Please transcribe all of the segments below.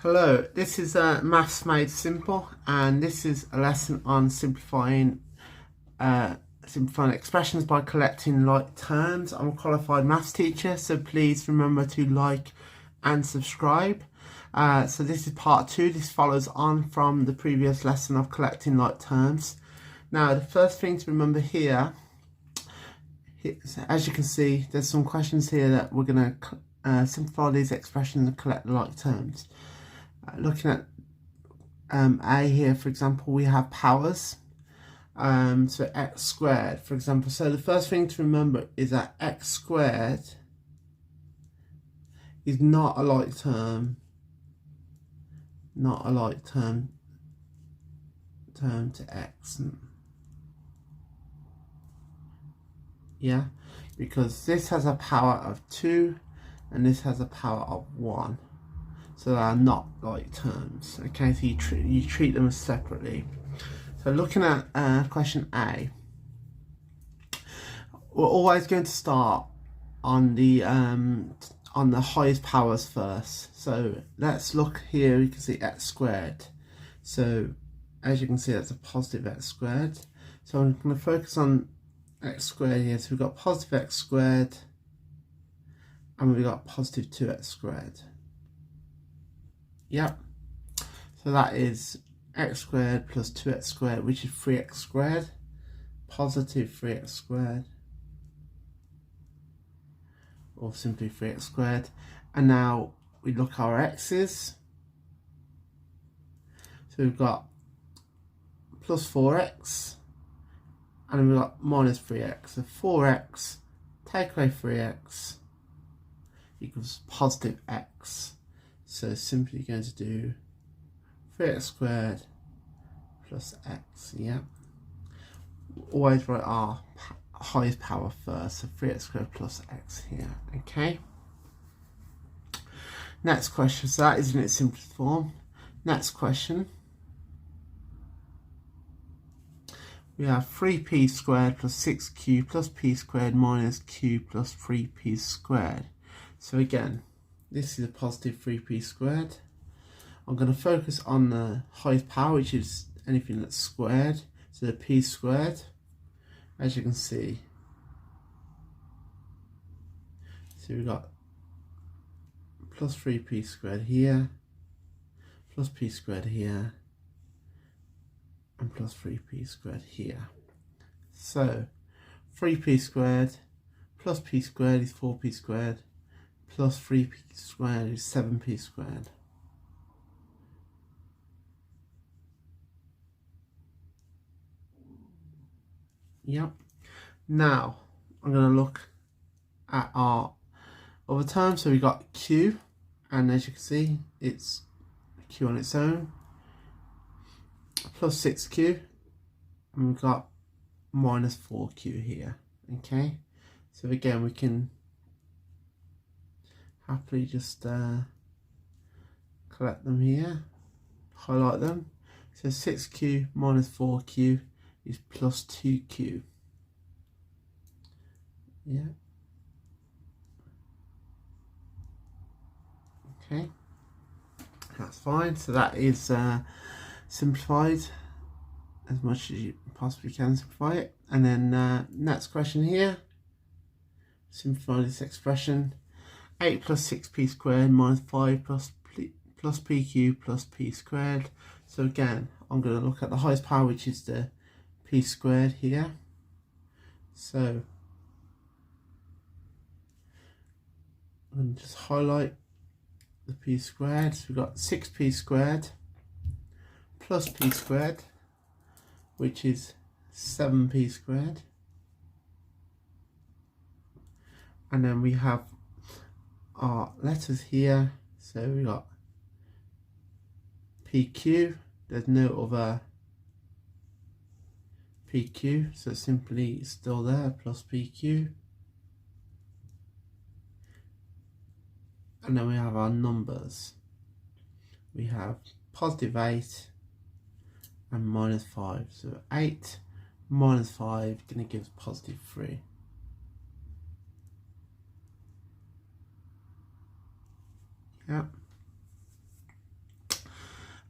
Hello, this is Maths Made Simple, and this is a lesson on simplifying expressions by collecting like terms. I'm a qualified maths teacher, so please remember to like and subscribe. So this is part 2. This follows on from the previous lesson of collecting like terms. Now, the first thing to remember here, as you can see, there's some questions here that we're going to simplify these expressions and collect the like terms. Looking at A here, for example, we have powers. So x squared, for example. So the first thing to remember is that x squared is not a like term, to x. Yeah, because this has a power of 2 and this has a power of 1. So they are not like terms. Okay, so you treat them separately. So looking at question A, we're always going to start on the highest powers first. So let's look here. You can see x squared. So as you can see, that's a positive x squared. So I'm going to focus on x squared here. So we've got positive x squared, and we've got positive 2x squared. Yep. So that is x squared plus 2x squared, which is 3x squared, positive 3x squared, or simply 3x squared. And now we look at our x's. So we've got plus 4x, and we've got minus 3x. So 4x, take away 3x, equals positive x. So simply going to do 3x squared plus x, yeah. Always write our highest power first, so 3x squared plus x here, okay. Next question, so that is in its simplest form. Next question, we have 3p squared plus 6q plus p squared minus q plus 3p squared. So again, this is a positive 3p squared. I'm going to focus on the highest power, which is anything that's squared. So the p squared, as you can see. So we've got plus 3p squared here, plus p squared here, and plus 3p squared here. So 3p squared plus p squared is 4p squared, plus 3p squared is 7p squared. Yep. Now I'm going to look at our other terms. So we got q, and as you can see, it's q on its own, plus 6q, and we've got minus 4q here. Okay, so again, we can happily just collect them here, highlight them. So 6q minus 4q is plus 2q. Yeah. Okay, that's fine. So that is simplified as much as you possibly can simplify it. And then next question here, simplify this expression. 8 plus 6p squared minus 5 plus pq plus p squared. So again, I'm going to look at the highest power, which is the p squared here. So I'm going to just highlight the p squared. So we've got 6p squared plus p squared, which is 7p squared. And then we have our letters here. So we got PQ, there's no other PQ, so simply still there, plus PQ. And then we have our numbers. We have positive 8 and minus 5. So 8 minus 5 going to give us positive 3. Yeah.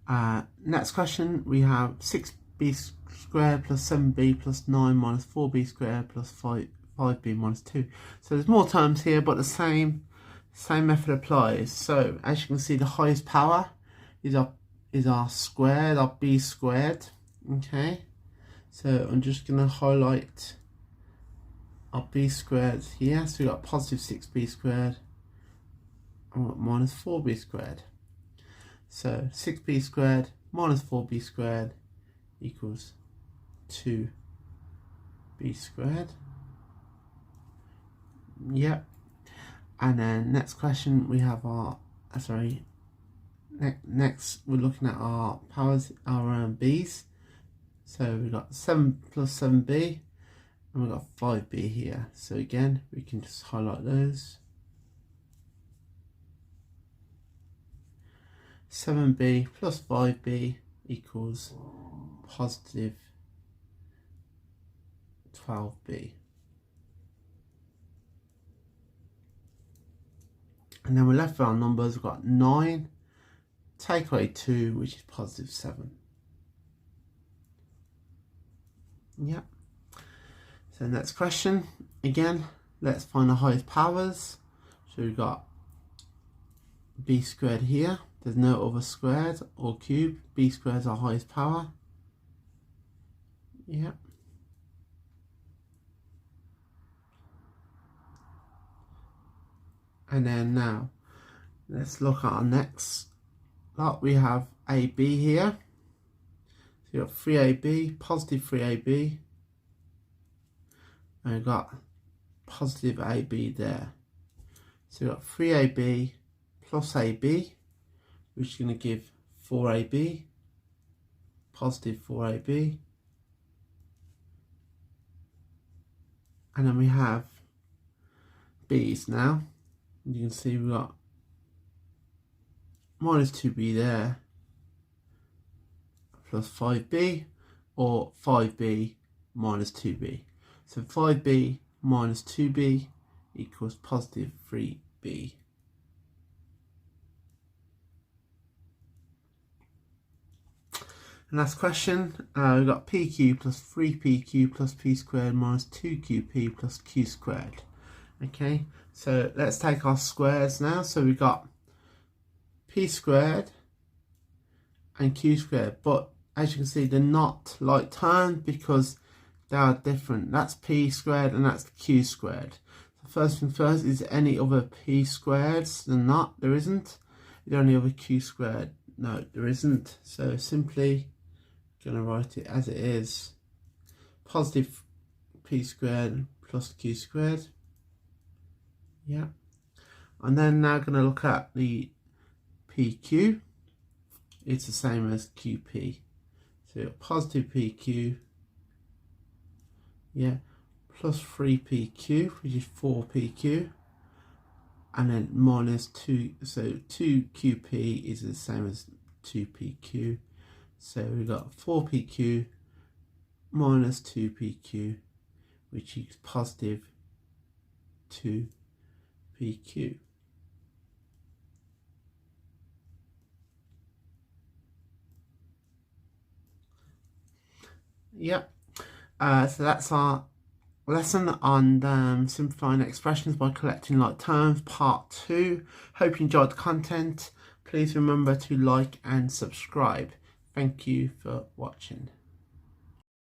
Next question, we have 6b squared plus 7b plus 9 minus 4b squared plus 5b minus 2. So there's more terms here, but the same method applies. So as you can see, the highest power is our squared, our b squared. Okay, so I'm just going to highlight our b squared here. So we've got positive 6b squared and minus 4b squared. So 6b squared minus 4b squared equals 2b squared. Yep. And then next question, we have our next we're looking at our powers, our b's. So we've got 7 plus 7b and we've got 5b here. So again, we can just highlight those. 7b plus 5b equals positive 12b. And then we're left with our numbers. We've got 9, take away 2, which is positive 7. Yep. So next question, again, let's find the highest powers. So we've got b squared here. There's no other squared or cube. B squared is our highest power. Yep. And then now, let's look at our next lot. We have AB here. So you've got 3AB, positive 3AB. And we've got positive AB there. So we've got 3AB plus AB, which is going to give 4AB, positive 4AB. And then we have B's now. You can see we've got minus 2b there, plus 5b, or 5b minus 2b. So 5b minus 2b equals positive 3b. And last question, we've got pq plus 3pq plus p squared minus 2qp plus q squared. Okay, so let's take our squares now. So we've got p squared and q squared, but as you can see, they're not like terms because they are different. That's p squared and that's q squared. So first thing first, is there any other p squareds than that? There isn't. Is there any other q squared? No, there isn't. So simply gonna write it as it is. Positive p squared plus q squared. Yeah, and then now going to look at the PQ. It's the same as QP. So positive PQ, yeah, plus 3PQ, which is 4PQ, and then minus 2. So 2QP is the same as 2PQ. So we've got 4PQ minus 2PQ, which is positive 2PQ. Yep. So that's our lesson on simplifying expressions by collecting like terms, part 2. Hope you enjoyed the content. Please remember to like and subscribe. Thank you for watching.